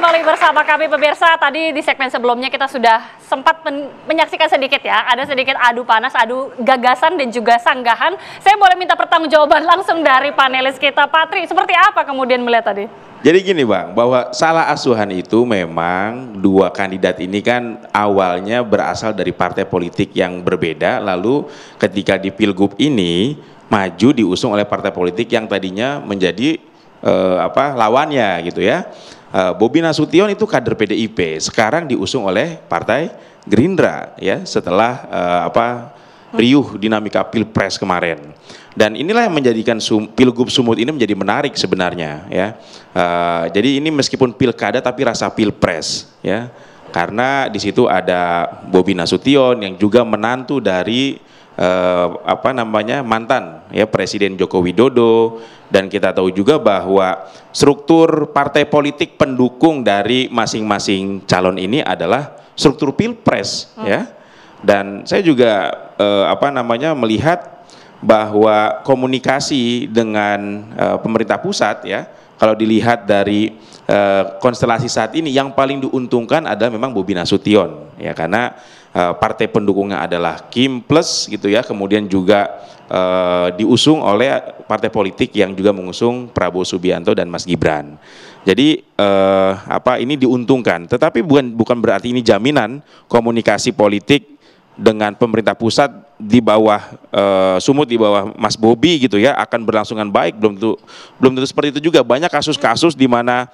kembali bersama kami pemirsa. Tadi di segmen sebelumnya kita sudah sempat menyaksikan sedikit ya. Ada sedikit adu panas, adu gagasan dan juga sanggahan. Saya boleh minta pertanggungjawaban langsung dari panelis kita. Patri, seperti apa kemudian melihat tadi? Jadi gini Bang, bahwa salah asuhan itu memang dua kandidat ini kan awalnya berasal dari partai politik yang berbeda. Lalu ketika di Pilgub ini maju diusung oleh partai politik yang tadinya menjadi lawannya gitu ya. Bobi Nasution itu kader PDIP, sekarang diusung oleh Partai Gerindra ya setelah riuh dinamika Pilpres kemarin. Dan inilah yang menjadikan Pilgub Sumut ini menjadi menarik sebenarnya ya. Jadi ini meskipun pilkada tapi rasa Pilpres ya. Karena di situ ada Bobi Nasution yang juga menantu dari mantan ya Presiden Joko Widodo, dan kita tahu juga bahwa struktur partai politik pendukung dari masing-masing calon ini adalah struktur Pilpres ya. Dan saya juga melihat bahwa komunikasi dengan pemerintah pusat ya, kalau dilihat dari konstelasi saat ini yang paling diuntungkan adalah memang Bobi Nasution ya, karena partai pendukungnya adalah Kim Plus gitu ya, kemudian juga diusung oleh partai politik yang juga mengusung Prabowo Subianto dan Mas Gibran. Jadi ini diuntungkan, tetapi bukan berarti ini jaminan komunikasi politik dengan pemerintah pusat di bawah Sumut, di bawah Mas Bobi gitu ya akan berlangsungan baik. Belum tentu seperti itu juga. Banyak kasus-kasus di mana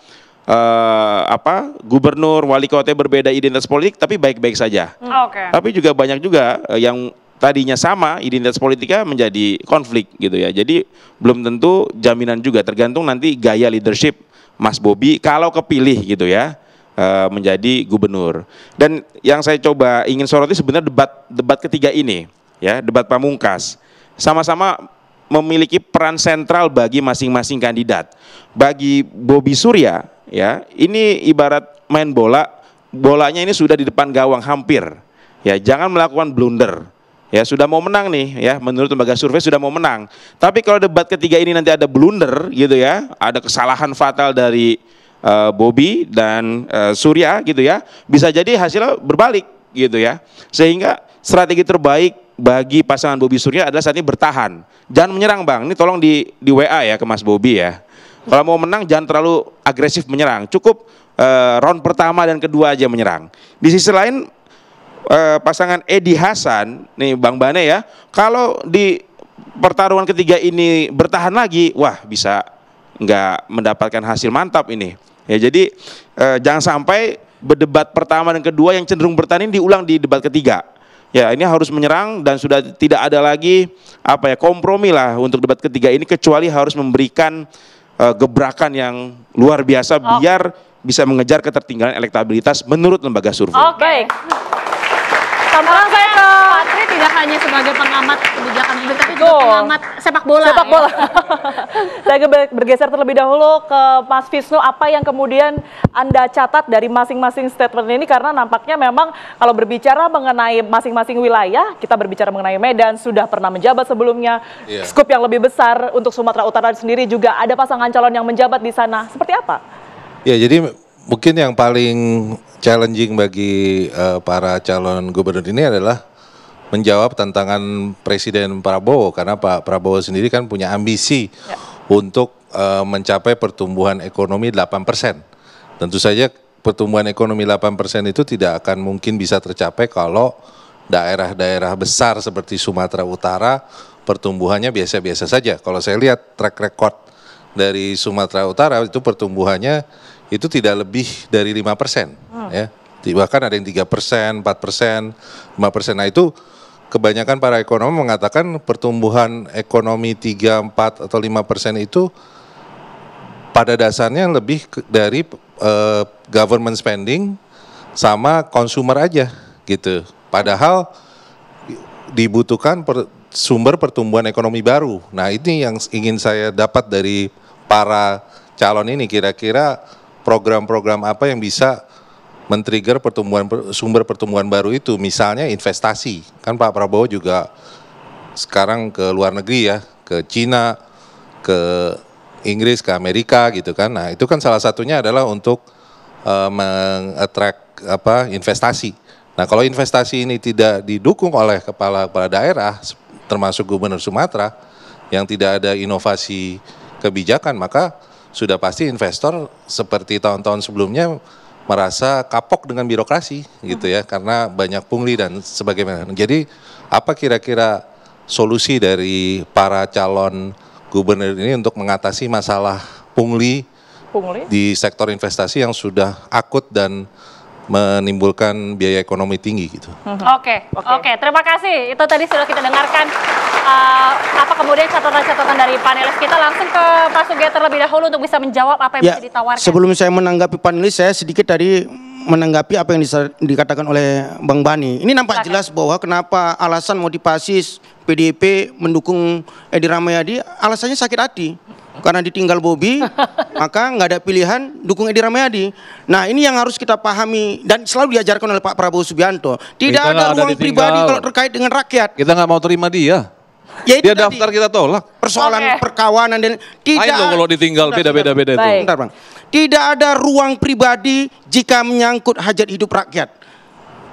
gubernur, wali kota berbeda identitas politik tapi baik-baik saja. Tapi juga banyak juga yang tadinya sama identitas politiknya menjadi konflik gitu ya. Jadi belum tentu jaminan juga, tergantung nanti gaya leadership Mas Bobi kalau kepilih gitu ya menjadi gubernur. Dan yang saya coba ingin soroti sebenarnya debat ketiga ini ya, debat pamungkas sama-sama memiliki peran sentral bagi masing-masing kandidat. Bagi Bobi Surya ya, ini ibarat main bola, bolanya ini sudah di depan gawang hampir. Ya, jangan melakukan blunder. Ya, sudah mau menang nih ya, menurut lembaga survei sudah mau menang. Tapi kalau debat ketiga ini nanti ada blunder gitu ya, ada kesalahan fatal dari Bobi dan Surya gitu ya, bisa jadi hasilnya berbalik gitu ya. Sehingga strategi terbaik bagi pasangan Bobi Surya adalah saat ini bertahan. Jangan menyerang Bang, ini tolong di WA ya ke Mas Bobi ya. Kalau mau menang jangan terlalu agresif menyerang, cukup round pertama dan kedua aja menyerang. Di sisi lain pasangan Edi Hasan, nih Bang Bane ya, kalau di pertarungan ketiga ini bertahan lagi, wah bisa nggak mendapatkan hasil mantap ini. Ya jadi jangan sampai berdebat pertama dan kedua yang cenderung bertahan ini diulang di debat ketiga. Ya ini harus menyerang dan sudah tidak ada lagi kompromi lah untuk debat ketiga ini, kecuali harus memberikan gebrakan yang luar biasa biar bisa mengejar ketertinggalan elektabilitas menurut lembaga survei. Baik. Sekarang saya ke Patri, tidak hanya sebagai pengamat kebijakan publik tapi juga pengamat sepak bola. Saya bergeser terlebih dahulu ke Mas Visnu, apa yang kemudian Anda catat dari masing-masing statement ini, karena nampaknya memang kalau berbicara mengenai masing-masing wilayah, kita berbicara mengenai Medan, sudah pernah menjabat sebelumnya, skup yang lebih besar untuk Sumatera Utara sendiri juga ada pasangan calon yang menjabat di sana. Seperti apa? Ya, jadi mungkin yang paling challenging bagi para calon gubernur ini adalah menjawab tantangan Presiden Prabowo, karena Pak Prabowo sendiri kan punya ambisi untuk mencapai pertumbuhan ekonomi 8%. Tentu saja pertumbuhan ekonomi 8% itu tidak akan mungkin bisa tercapai kalau daerah-daerah besar seperti Sumatera Utara pertumbuhannya biasa-biasa saja. Kalau saya lihat track record dari Sumatera Utara itu pertumbuhannya itu tidak lebih dari 5%, ya. Bahkan ada yang 3%, 4%, 5%. Nah itu kebanyakan para ekonom mengatakan pertumbuhan ekonomi 3, 4 atau 5% itu pada dasarnya lebih dari government spending sama consumer aja gitu. Padahal dibutuhkan sumber pertumbuhan ekonomi baru. Nah ini yang ingin saya dapat dari para calon ini, kira-kira program-program apa yang bisa men-trigger sumber pertumbuhan baru itu, misalnya investasi. Kan Pak Prabowo juga sekarang ke luar negeri ya, ke Cina, ke Inggris, ke Amerika gitu kan. Nah itu kan salah satunya adalah untuk meng-attract investasi. Nah, kalau investasi ini tidak didukung oleh kepala daerah, termasuk Gubernur Sumatera, yang tidak ada inovasi kebijakan, maka sudah pasti investor seperti tahun-tahun sebelumnya merasa kapok dengan birokrasi gitu ya, karena banyak pungli dan sebagainya. Jadi apa kira-kira solusi dari para calon gubernur ini untuk mengatasi masalah pungli di sektor investasi yang sudah akut dan menimbulkan biaya ekonomi tinggi gitu. Oke. Terima kasih. Itu tadi sudah kita dengarkan apa kemudian catatan-catatan dari panelis kita. Langsung ke Pak Sugeng terlebih dahulu untuk bisa menjawab apa yang bisa ditawarkan. Sebelum saya menanggapi panelis, saya sedikit tadi menanggapi apa yang dikatakan oleh Bang Bani. Ini nampak jelas bahwa kenapa alasan motivasi PDIP mendukung Edi Rahmayadi, alasannya sakit hati. Karena ditinggal Bobi, maka nggak ada pilihan dukung Edi Rahmayadi. Nah, ini yang harus kita pahami dan selalu diajarkan oleh Pak Prabowo Subianto. Tidak ada ruang pribadi kalau terkait dengan rakyat. Kita nggak mau terima dia. Ya, dia daftar kita tolak. Persoalan perkawanan dan tidak. Ayo kalau ditinggal beda-beda itu. Bentar, Bang. Tidak ada ruang pribadi jika menyangkut hajat hidup rakyat.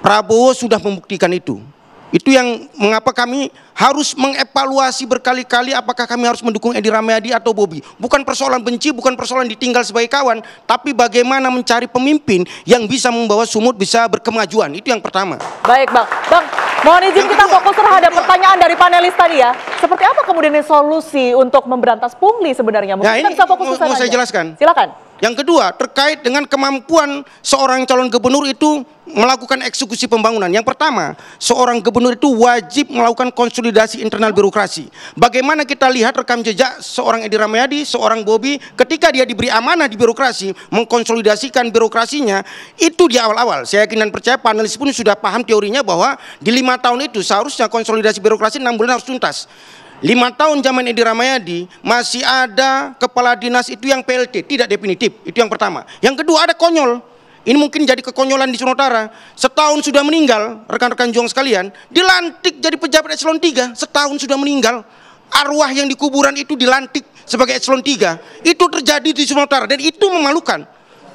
Prabowo sudah membuktikan itu. Itu yang mengapa kami harus mengevaluasi berkali-kali apakah kami harus mendukung Edi Rahmayadi atau Bobi. Bukan persoalan benci, bukan persoalan ditinggal sebagai kawan, tapi bagaimana mencari pemimpin yang bisa membawa Sumut bisa berkemajuan. Itu yang pertama. Baik, Bang. Bang, mohon izin kita fokus terhadap pertanyaan dari panelis tadi ya. Seperti apa kemudian solusi untuk memberantas pungli sebenarnya? Mungkin kita bisa fokus ke sana. Mau saya jelaskan? Silakan. Yang kedua, terkait dengan kemampuan seorang calon gubernur itu melakukan eksekusi pembangunan. Yang pertama, seorang gubernur itu wajib melakukan konsolidasi internal birokrasi. Bagaimana kita lihat rekam jejak seorang Edi Rahmayadi, seorang Bobi, ketika dia diberi amanah di birokrasi, mengkonsolidasikan birokrasinya, itu di awal-awal. Saya yakin dan percaya panelis pun sudah paham teorinya bahwa di 5 tahun itu seharusnya konsolidasi birokrasi 6 bulan harus tuntas. 5 tahun zaman Edi Rahmayadi masih ada kepala dinas itu yang PLT, tidak definitif. Itu yang pertama. Yang kedua ada konyol. Ini mungkin jadi kekonyolan di Sumatera Utara. Setahun sudah meninggal, rekan-rekan juang sekalian, dilantik jadi pejabat eselon 3, setahun sudah meninggal. Arwah yang di kuburan itu dilantik sebagai eselon 3. Itu terjadi di Sumatera Utara dan itu memalukan.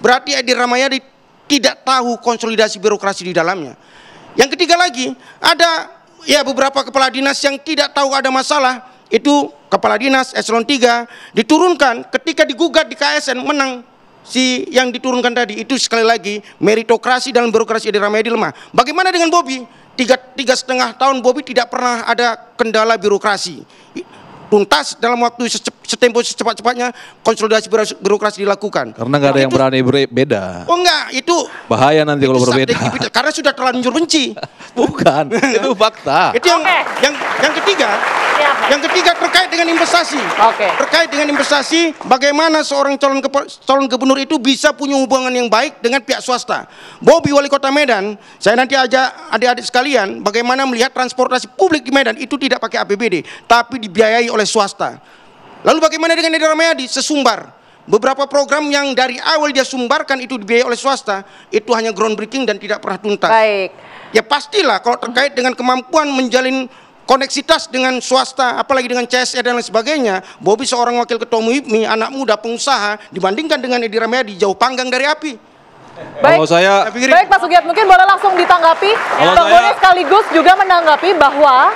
Berarti Edi Rahmayadi tidak tahu konsolidasi birokrasi di dalamnya. Yang ketiga lagi, ada beberapa kepala dinas yang tidak tahu ada masalah. Itu kepala dinas eselon 3 diturunkan ketika digugat di KSN, menang si yang diturunkan tadi. Itu sekali lagi meritokrasi dalam birokrasi Edi Rahmayadi lemah. Bagaimana dengan Bobi? 3,5 tahun Bobi tidak pernah ada kendala birokrasi. Tuntas dalam waktu setempo secepat-cepatnya konsolidasi birokrasi dilakukan. Karena nggak ada yang berani beda. Oh enggak, itu bahaya nanti kalau berbeda. Karena sudah terlanjur benci. Bukan, itu fakta. Itu yang ketiga. Yang ketiga terkait dengan investasi. Terkait dengan investasi, bagaimana seorang calon gubernur itu bisa punya hubungan yang baik dengan pihak swasta. Bobi wali kota Medan, saya nanti ajak adik-adik sekalian bagaimana melihat transportasi publik di Medan itu tidak pakai APBD, tapi dibiayai oleh swasta. Lalu bagaimana dengan Edi Rahmayadi? Sesumbar. Beberapa program yang dari awal dia sumbarkan itu dibiayai oleh swasta, itu hanya groundbreaking dan tidak pernah tuntas. Baik. Ya pastilah kalau terkait dengan kemampuan menjalin koneksitas dengan swasta, apalagi dengan CSR dan lain sebagainya, Bobi seorang wakil ketua MUIPMI, anak muda pengusaha, dibandingkan dengan Edi Rahmayadi jauh panggang dari api. Baik, baik Pak Sugeng, mungkin boleh langsung ditanggapi. Bang Boni sekaligus juga menanggapi bahwa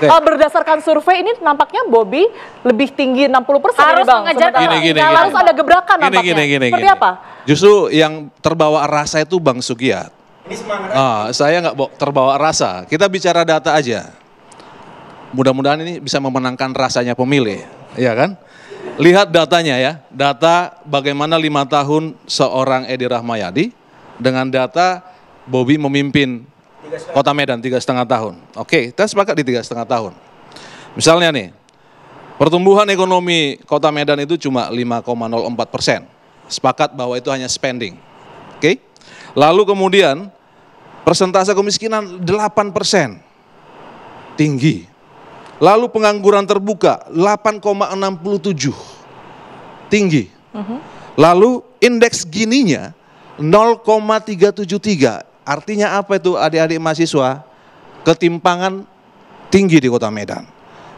berdasarkan survei ini nampaknya Bobi lebih tinggi 60% harus Bang. Harus ada gebrakan nampaknya. Seperti apa? Justru yang terbawa rasa itu Bang Sugiat. Saya nggak terbawa rasa. Kita bicara data aja. Mudah-mudahan ini bisa memenangkan rasanya pemilih, ya kan? Lihat datanya ya, data bagaimana 5 tahun seorang Edi Rahmayadi dengan data Bobi memimpin Kota Medan 3,5 tahun. Oke, kita sepakat di 3,5 tahun. Misalnya nih, pertumbuhan ekonomi Kota Medan itu cuma 5,04%. Sepakat bahwa itu hanya spending. Oke. Lalu kemudian persentase kemiskinan 8%. Tinggi. Lalu pengangguran terbuka 8,67, tinggi. Lalu indeks Gininya 0,373. Artinya apa itu adik-adik mahasiswa? Ketimpangan tinggi di Kota Medan.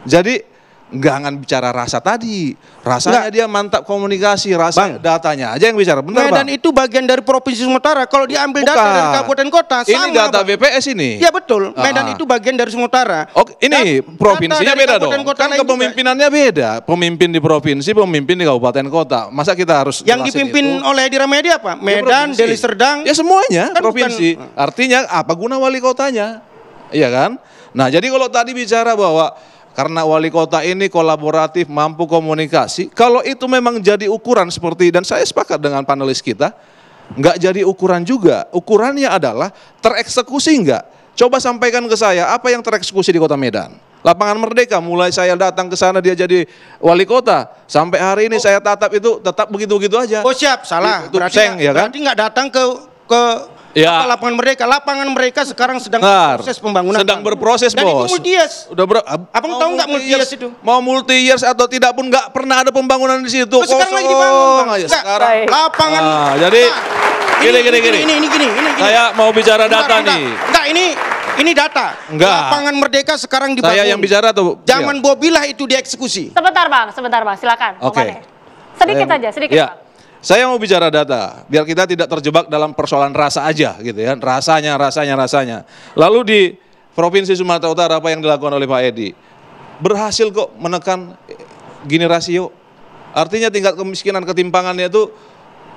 Jadi Jangan bicara rasa tadi. Rasanya dia mantap komunikasi, rasa datanya aja yang bicara. Bentar, Medan itu bagian dari Provinsi Sumatera. Kalau diambil data dari kabupaten kota, ini sama, data Bang. BPS ini. Ya betul, Medan itu bagian dari Sumatera. Oh, Ini provinsinya beda dong. Kan lain kepemimpinannya beda. Pemimpin di provinsi, pemimpin di kabupaten kota. Masa kita harus yang jelasin dipimpin itu? oleh Edi Ramedi apa? Medan, provinsi. Deli Serdang. Ya semuanya Kan provinsi. Artinya apa guna wali kotanya? Iya kan? Nah, jadi kalau tadi bicara bahwa karena wali kota ini kolaboratif, mampu komunikasi, kalau itu memang jadi ukuran seperti, dan saya sepakat dengan panelis kita, nggak jadi ukuran juga. Ukurannya adalah tereksekusi nggak? Coba sampaikan ke saya, apa yang tereksekusi di Kota Medan? Lapangan Merdeka, mulai saya datang ke sana dia jadi wali kota, sampai hari ini saya tatap itu tetap begitu-begitu aja. Oh siap, salah. Itu seng, ya kan? Berarti nggak datang ke Ya. lapangan Merdeka. Lapangan Merdeka sekarang sedang proses pembangunan. Sedang berproses, dan Bos. itu multi-years. Abang tahu nggak multi-years itu? Mau multi-years atau tidak pun nggak pernah ada pembangunan di situ. Sekarang lagi dibangun, Bang. Aja. Nggak, Sekarang. lapangan. Jadi gini. Ini. Saya mau bicara data nih. Enggak, ini data. Enggak. Lapangan Merdeka sekarang dibangun. Saya yang bicara tuh. Zaman Bobilah itu dieksekusi. Sebentar bang, silakan. Oke. Sedikit aja, sedikit Ya. bang. Saya mau bicara data, biar kita tidak terjebak dalam persoalan rasa aja gitu ya. Rasanya. Lalu di Provinsi Sumatera Utara apa yang dilakukan oleh Pak Edi? Berhasil kok menekan gini rasio. Artinya tingkat kemiskinan ketimpangannya itu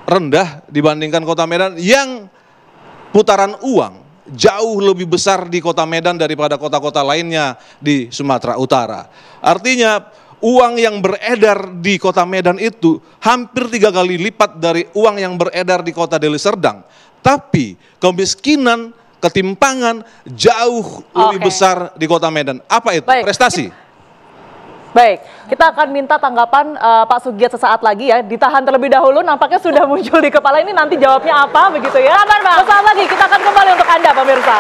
rendah dibandingkan Kota Medan yang putaran uang jauh lebih besar di Kota Medan daripada kota-kota lainnya di Sumatera Utara. Artinya uang yang beredar di Kota Medan itu hampir 3 kali lipat dari uang yang beredar di Kota Deli Serdang. Tapi kemiskinan, ketimpangan jauh lebih besar di Kota Medan. Apa itu? Baik. Prestasi. Baik, kita akan minta tanggapan Pak Sugiat sesaat lagi ya. Ditahan terlebih dahulu, nampaknya sudah muncul di kepala ini, nanti jawabnya apa begitu ya. Sesaat lagi kita akan kembali untuk Anda pemirsa.